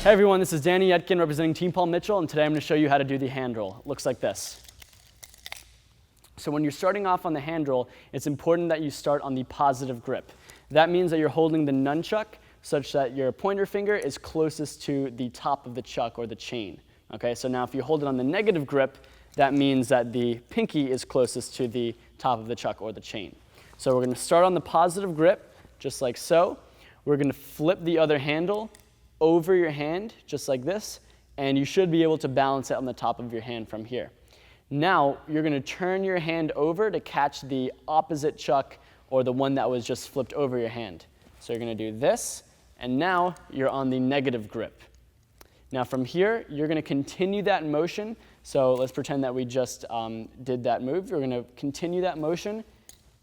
Hey everyone, this is Danny Etkin representing Team Paul Mitchell, and today I'm going to show you how to do the hand roll. It looks like this. So when you're starting off on the hand roll, it's important that you start on the positive grip. That means that you're holding the nunchuck such that your pointer finger is closest to the top of the chuck or the chain. Okay, so now if you hold it on the negative grip, that means that the pinky is closest to the top of the chuck or the chain. So we're going to start on the positive grip, just like so. We're going to flip the other handle over your hand, just like this, and you should be able to balance it on the top of your hand from here. Now, you're going to turn your hand over to catch the opposite chuck or the one that was just flipped over your hand. So you're going to do this, and now you're on the negative grip. Now from here, you're going to continue that motion. So let's pretend that we just did that move. You're going to continue that motion,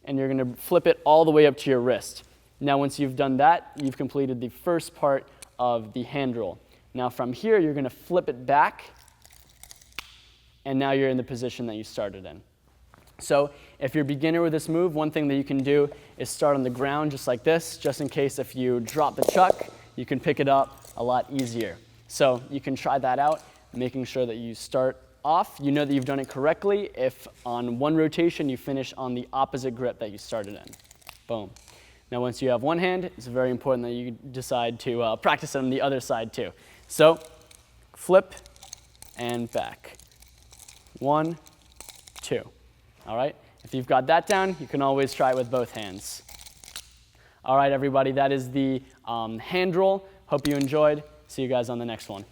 and you're going to flip it all the way up to your wrist. Now once you've done that, you've completed the first part of the hand roll. Now from here, you're going to flip it back, and now you're in the position that you started in. So if you're a beginner with this move, one thing that you can do is start on the ground just like this, just in case if you drop the chuck, you can pick it up a lot easier. So you can try that out, making sure that you start off. You know that you've done it correctly if on one rotation you finish on the opposite grip that you started in. Boom. Now once you have one hand, it's very important that you decide to practice it on the other side too. So flip and back. 1, 2. All right? If you've got that down, you can always try it with both hands. All right, everybody, that is the hand roll. Hope you enjoyed. See you guys on the next one.